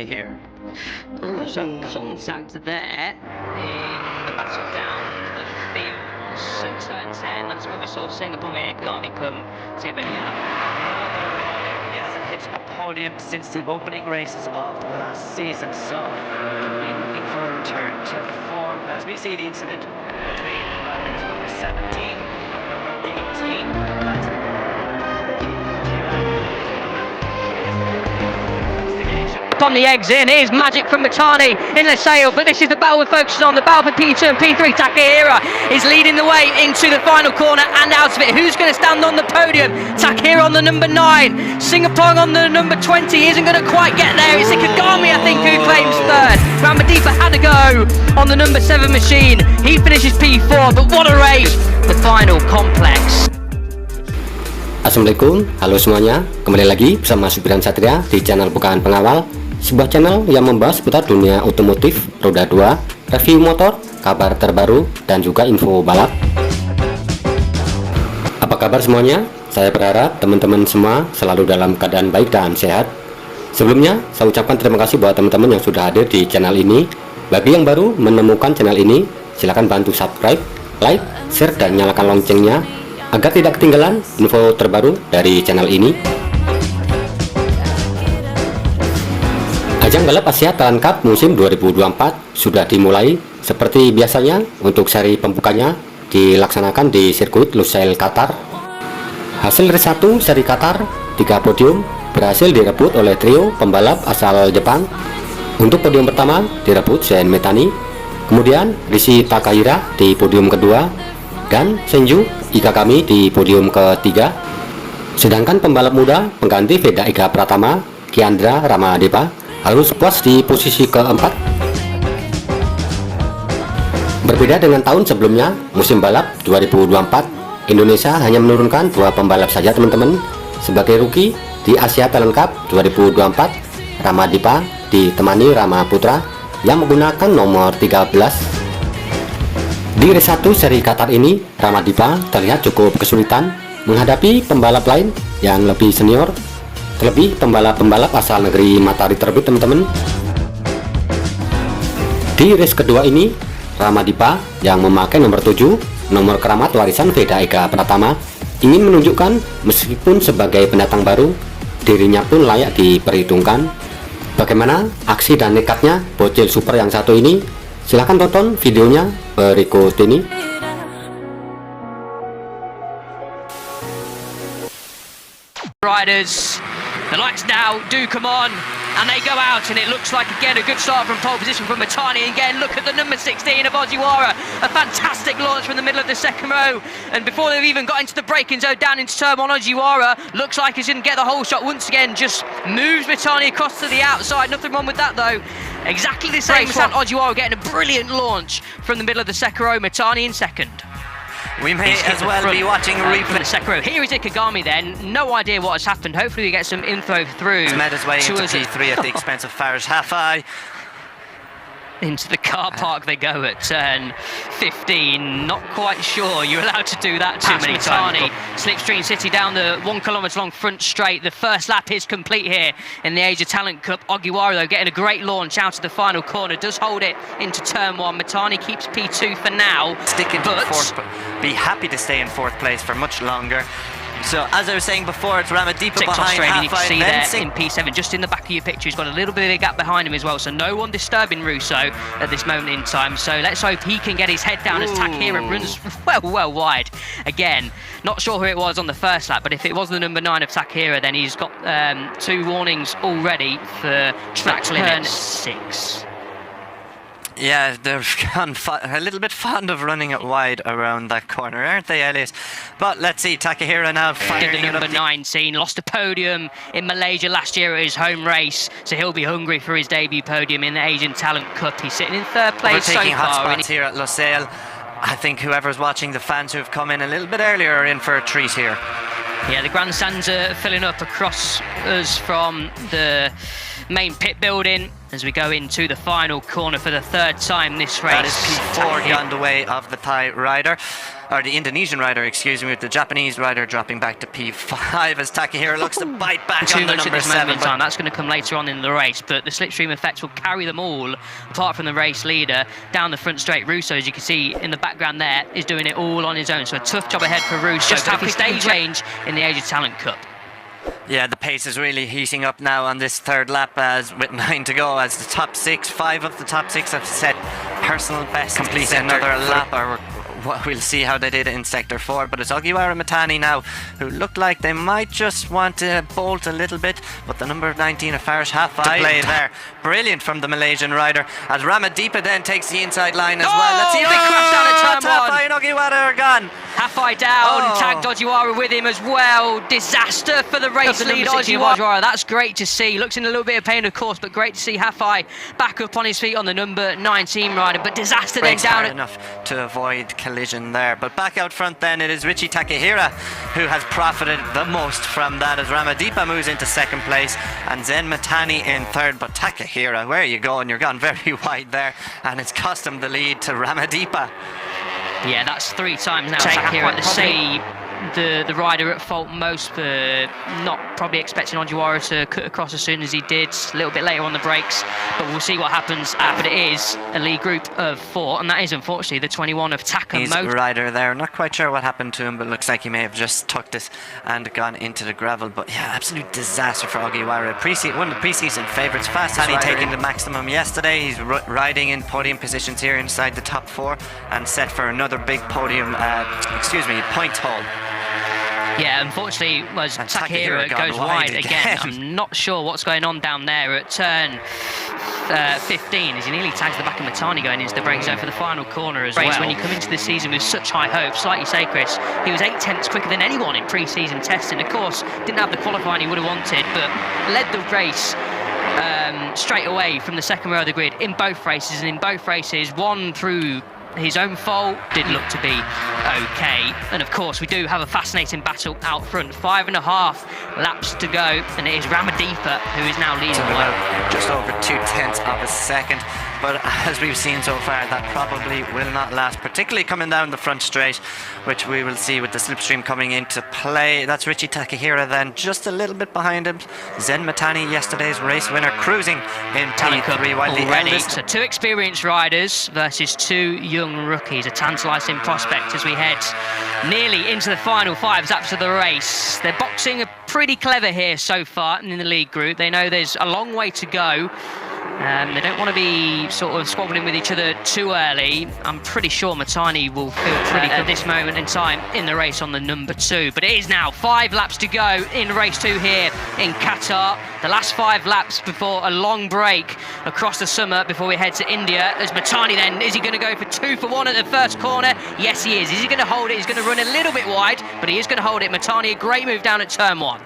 Takahiro. Some contact there in the battle down the field. So turn 10, that's where we saw Singapore Garmy come to a bit He hasn't hit a podium since the opening races of last season, so looking for a return to form as we see the incident between riders number 17 and 18. On the exit, here's magic from Mitani in the sail, but this is the battle we're focusing on, the battle for P2 and P3. Takahiro is leading the way into the final corner and out of it. Who's going to stand on the podium? Takahiro on the number 9, Singapore on the number 20, isn't going to quite get there. It's Ikegami, I think, who claims third. Ramadipa had to go on the number 7 machine. He finishes P4, but what a race! The final complex. Assalamualaikum, halo semuanya. Kembali lagi bersama Subiran Satria di channel Bukaan Pengawal, sebuah channel yang membahas seputar dunia otomotif, roda 2, review motor, kabar terbaru, dan juga info balap. Apa kabar semuanya? Saya berharap teman-teman semua selalu dalam keadaan baik dan sehat. Sebelumnya, saya ucapkan terima kasih buat teman-teman yang sudah hadir di channel ini. Bagi yang baru menemukan channel ini, silahkan bantu subscribe, like, share, dan nyalakan loncengnya agar tidak ketinggalan info terbaru dari channel ini. Ajang balap Asia Talent Cup musim 2024 sudah dimulai. Seperti biasanya, untuk seri pembukanya dilaksanakan di sirkuit Lusail, Qatar. Hasil race 1 seri Qatar, 3 podium berhasil direbut oleh trio pembalap asal Jepang. Untuk podium pertama direbut Sen Metani, kemudian Rishi Takahira di podium kedua, dan Senju Ikegami di podium ketiga. Sedangkan pembalap muda pengganti Veda Ega Pratama, Kiandra Ramadepa, harus puas di posisi keempat. Berbeda dengan tahun sebelumnya, musim balap 2024, Indonesia hanya menurunkan 2 pembalap saja teman-teman. Sebagai rookie di Asia Talent Cup 2024, Ramadepa ditemani Rama Putra yang menggunakan nomor 13. Di race 1 seri Qatar ini, Ramadepa terlihat cukup kesulitan menghadapi pembalap lain yang lebih senior, terlebih pembalap-pembalap asal negeri matahari terbit teman-teman. Di race kedua ini, Ramadepa yang memakai nomor 7, nomor keramat warisan Veda Ega Pratama, ingin menunjukkan meskipun sebagai pendatang baru, dirinya pun layak diperhitungkan. Bagaimana aksi dan nekatnya bocil super yang satu ini? Silahkan tonton videonya berikut ini. Riders, the lights now do come on, and they go out, and it looks like again a good start from pole position from Mitani. Again, look at the number 16 of Ojiwara, a fantastic launch from the middle of the second row, and before they've even got into the braking zone down into turn 1, Ojiwara looks like he's going to get the whole shot once again, just moves Mitani across to the outside. Nothing wrong with that though. Exactly the same as that Ojiwara getting a brilliant launch from the middle of the second row. Mitani in second. We may as well be watching a replay. The second row. Here is Ikegami then. No idea what has happened. Hopefully we get some info through. He's made his way into P3 at the expense of Farish Hafai. Into the car park they go at turn 15. Not quite sure you're allowed to do that too many times. Slipstream City down the 1 kilometre long front straight. The first lap is complete here in the Asia Talent Cup. Ogiwara though getting a great launch out of the final corner. Does hold it into turn 1. Mitani keeps P2 for now. Stick into fourth, be happy to stay in 4th place for much longer. So as I was saying before, it's Ramadepa behind Australia, you can see there Mensing. in P7, just in the back of your picture. He's got a little bit of a gap behind him as well, so no one disturbing Russo at this moment in time. So let's hope he can get his head down as Takahiro runs well wide. Again, not sure who it was on the first lap, but if it was the number 9 of Takahiro, then he's got 2 warnings already for track limit 6. Yeah, they're a little bit fond of running it wide around that corner, aren't they, Elias? But let's see, Takahiro now firing the number 19, lost a podium in Malaysia last year at his home race, so he'll be hungry for his debut podium in the Asian Talent Cup. He's sitting in 3rd place so taking hot far. spots here at Lusail. I think whoever's watching, the fans who have come in a little bit earlier, are in for a treat here. Yeah, the grandstands are filling up across us from the main pit building. as we go into the final corner for the third time this race. That is P4 gone the way of the Thai rider, or the Indonesian rider, excuse me, with the Japanese rider dropping back to P5 as Takahiro looks to bite back Too on the much at number this moment 7. in time. That's going to come later on in the race, but the slipstream effects will carry them all, apart from the race leader down the front straight. Russo, as you can see in the background there, is doing it all on his own. So a tough job ahead for Russo. Just But have if he to stays range in the Asia Talent Cup. Yeah, the pace is really heating up now on this third lap as with 9 to go, as the top 6, 5 of the top 6 have set personal best. Complete another lap, or we'll see how they did it in Sector 4. But it's Ogiwara Matani now, who look like they might just want to bolt a little bit, but the number 19 of Farish Hafai to play there. Brilliant from the Malaysian rider, as Ramadeepa then takes the inside line as well. Let's see if they crash down at turn 1. Hafai and Ogiwara are gone. Hafai down, tagged Ojiwara with him as well. Disaster for the race lead, Ojiwara. That's great to see. Looks in a little bit of pain, of course, but great to see Hafai back up on his feet on the number 19 rider. But disaster then down enough to avoid collision there. But back out front then, it is Richie Takahira who has profited the most from that, as Ramadeepa moves into second place and Zen Matani in third. But Takahira, where are you going? You're gone very wide there, and it's cost him the lead to Ramadeepa. Yeah, that's 3 times now. Takahira to see the rider at fault most for not probably expecting Ojiwara to cut across as soon as he did, a little bit later on the brakes, but we'll see what happens. But it is a lead group of 4, and that is unfortunately the 21 of Takamoto. Rider there, not quite sure what happened to him, but looks like he may have just tucked it and gone into the gravel. But yeah, absolute disaster for Ogiwara. One of the preseason favourites, fastest rider, taking the maximum yesterday. He's riding in podium positions here inside the top 4 and set for another big podium, point haul. Yeah, unfortunately, as Takahira goes wide again. I'm not sure what's going on down there at turn 15, as he nearly tags the back of Matani going into the break zone for the final corner as well. When you come into the season with such high hopes, like you say, Chris, he was 8 tenths quicker than anyone in pre-season testing. Of course, didn't have the qualifying he would have wanted, but led the race straight away from the second row of the grid in both races, and in both races, one through his own fault, did look to be okay. And of course we do have a fascinating battle out front. 5.5 laps to go, and it is Ramadeepa who is now leading the way. Just over 2/10 of a second. But as we've seen so far, that probably will not last, particularly coming down the front straight, which we will see with the slipstream coming into play. That's Richie Takahira then, just a little bit behind him. Zen Matani, yesterday's race winner, cruising in P3 while the eldest. So 2 experienced riders versus 2 young rookies. A tantalising prospect as we head nearly into the final 5 laps of the race. They're boxing pretty clever here so far in the lead group. They know there's a long way to go. They don't want to be sort of squabbling with each other too early. I'm pretty sure Matani will feel pretty good at this moment in time in the race on the number 2. But it is now 5 laps to go in race 2 here in Qatar. The last 5 laps before a long break across the summer before we head to India. As Matani then, is he going to go for 2 for 1 at the first corner? Yes, he is. Is he going to hold it? He's going to run a little bit wide, but he is going to hold it. Matani, a great move down at turn 1.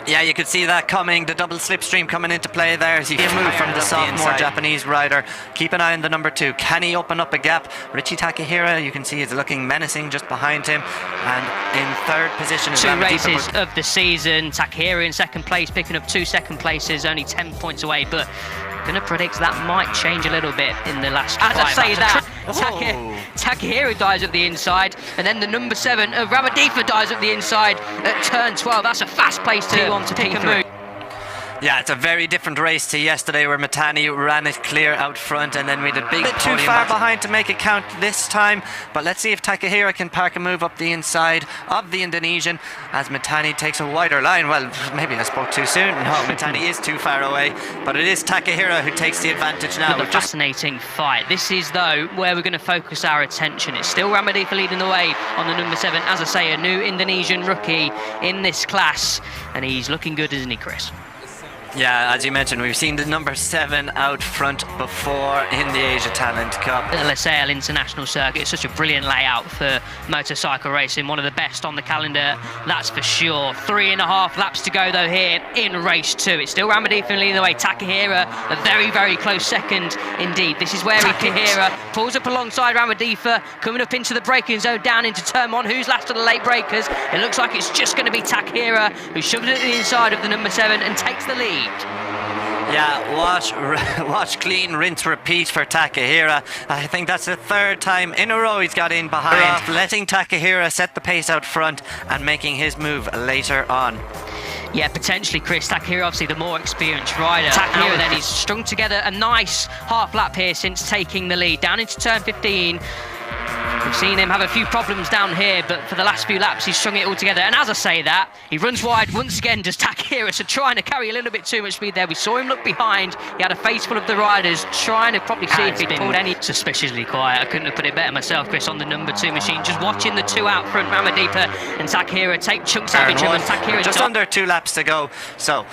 Yeah, you could see that coming, the double slipstream coming into play there as he moved from the sophomore Japanese rider. Keep an eye on the number 2. Can he open up a gap? Richie Takahira, you can see, is looking menacing just behind him. And in third position is 2 races of the season. Takahira in second place, picking up 2 second places, only 10 points away. But going to predict that might change a little bit in the last 5 laps. As I say that, Takahira dives up the inside, and then the number 7 of Ramadeepa dives up the inside at turn 12. That's a fast place to pick a move. Yeah, it's a very different race to yesterday where Matani ran it clear out front, and then we had a bit too far behind to make it count this time. But let's see if Takahira can park a move up the inside of the Indonesian as Matani takes a wider line. Well, maybe I spoke too soon. No, Matani is too far away, but it is Takahira who takes the advantage now. A fascinating fight. This is, though, where we're going to focus our attention. It's still Ramadeepa leading the way on the number 7. As I say, a new Indonesian rookie in this class, and he's looking good, isn't he, Chris? Yeah, as you mentioned, we've seen the number 7 out front before in the Asia Talent Cup. The Losail International Circuit is such a brilliant layout for motorcycle racing, one of the best on the calendar, that's for sure. 3.5 laps to go though here in race 2. It's still Ramadeepa leading the way. Takahira, a very, very close second indeed. This is where Takahira pulls up alongside Ramadeepa, coming up into the braking zone down into turn 1. Who's last of the late breakers? It looks like it's just going to be Takahira who shoves it to the inside of the number 7 and takes the lead. Yeah, wash, clean, rinse, repeat for Takahira. I think that's the third time in a row he's got in behind, letting Takahira set the pace out front and making his move later on. Yeah, potentially, Chris. Takahira, obviously the more experienced rider. Takahira then, he's strung together a nice half lap here since taking the lead. Down into turn 15. We've seen him have a few problems down here, but for the last few laps he's strung it all together. And as I say that, he runs wide once again, does Takahira, so trying to carry a little bit too much speed there. We saw him look behind. He had a face full of the riders, trying to probably see if he'd pulled any. Suspiciously quiet. I couldn't have put it better myself, Chris, on the number 2 machine. Just watching the two out front, Ramadipa and Takahira, take chunks out of each other. Takahira just under 2 laps to go. So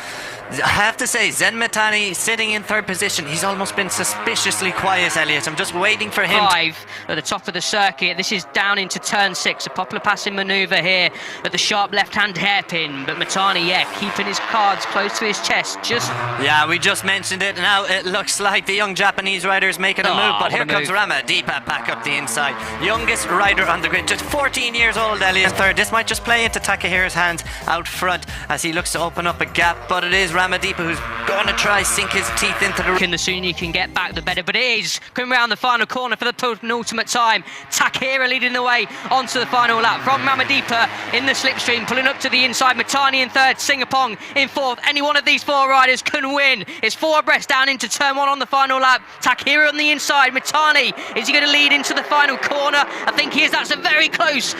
I have to say, Zen Mitani sitting in 3rd position. He's almost been suspiciously quiet, Elliot. I'm just waiting for him. 5 at the top of the circuit. This is down into turn 6. A popular passing manoeuvre here at the sharp left-hand hairpin. But Mitani, yeah, keeping his cards close to his chest. Yeah, we just mentioned it. Now it looks like the young Japanese rider is making a move. But here comes Ramadipa back up the inside. Youngest rider on the grid. Just 14 years old, Elliot. 3rd. This might just play into Takahira's hands out front as he looks to open up a gap. But it is Ramadipa who's going to try sink his teeth into the sooner you can get back, the better. But it is coming around the final corner for the penultimate time. Takahira leading the way onto the final lap from Ramadipa in the slipstream, pulling up to the inside. Mitani in 3rd, Singapong in 4th. Any one of these 4 riders can win. It's 4 abreast down into turn 1 on the final lap. Takahira on the inside. Mitani, is he going to lead into the final corner? I think he is. That's a very close.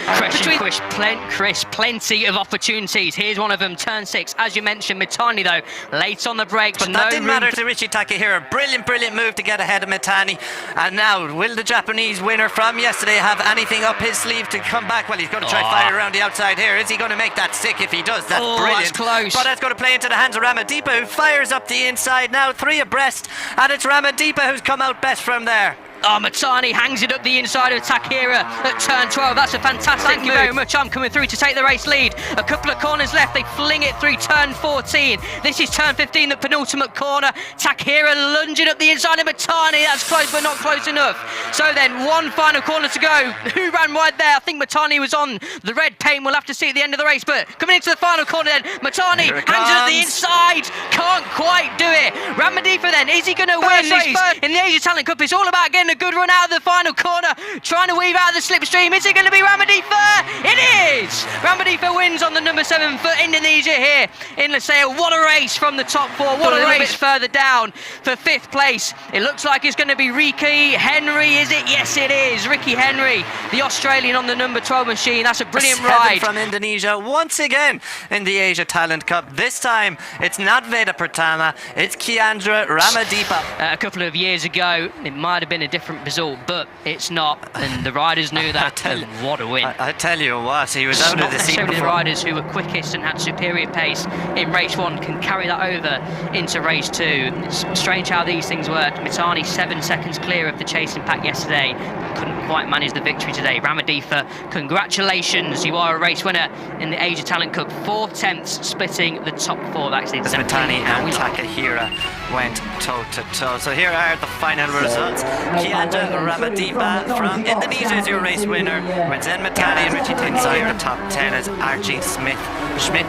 Chris, plenty of opportunities. Here's one of them, turn 6. As you mentioned, Mitani though, late on the brakes. But that didn't matter to Richie Takahira. Brilliant move to get ahead of Mitani. And now, will the Japanese winner from yesterday have anything up his sleeve to come back? Well, he's going to try fire around the outside here. Is he going to make that stick? If he does, that's brilliant. That's close. But that's going to play into the hands of Ramadipa, who fires up the inside now, 3 abreast. And it's Ramadipa who's come out best from there. Mitani hangs it up the inside of Takahira at turn 12. That's a fantastic move. Thank you very much. I'm coming through to take the race lead. A couple of corners left. They fling it through turn 14. This is turn 15, the penultimate corner. Takahira lunging up the inside of Mitani. That's close, but not close enough. So then, one final corner to go. Who ran wide there? I think Mitani was on the red paint. We'll have to see at the end of the race. But coming into the final corner then, Mitani hangs it up the inside. Can't quite do it. Ramadipa then, is he going to win this race? In the Asia Talent Cup, it's all about getting a good run out of the final corner, trying to weave out of the slipstream. Is it going to be Ramadipa? It is! Ramadipa wins on the number 7 for Indonesia here in Losail. What a race from the top 4. What a race further down for 5th place. It looks like it's going to be Ricky Henry, is it? Yes, it is. Ricky Henry, the Australian on the number 12 machine. That's a brilliant ride. From Indonesia once again in the Asia Talent Cup. This time, it's not Veda Pratama, it's Kiandra Ramadipa. A couple of years ago, it might have been a different result, but it's not, and the riders knew that. And what a win. I tell you what, he was out of the seat. The riders who were quickest and had superior pace in race 1 can carry that over into race 2. It's strange how these things work. Mitani 7 seconds clear of the chasing pack yesterday, couldn't quite manage the victory today. Ramadipa, congratulations, you are a race winner in the Asia Talent Cup. 4 tenths splitting the top 4. Actually, Mitani and Takahira went toe to toe. So here are the final results. Kiandra Ramadipa from Indonesia is your race winner, with Zen Mitani and Richie inside the top 10 as Archie Schmidt,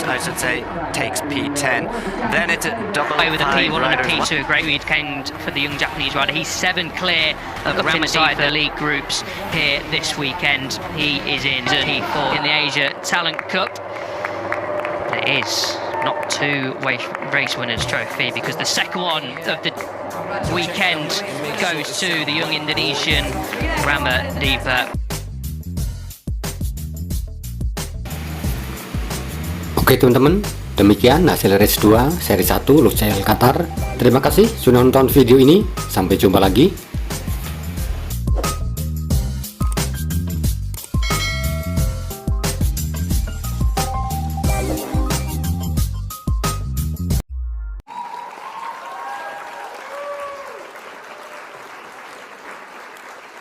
I should say, takes P10. Then it's a double with a P1 and a P2. A great weekend for the young Japanese rider. He's 7 clear of inside the league groups here this weekend. He is in P4 in the Asia Talent Cup. It is not 2 race winners trophy, because the second one of the weekend goes to the young Indonesian Ramadipa. Oke teman-teman, demikian hasil race 2 seri 1 Lusail Qatar. Terima kasih sudah nonton video ini. Sampai jumpa lagi.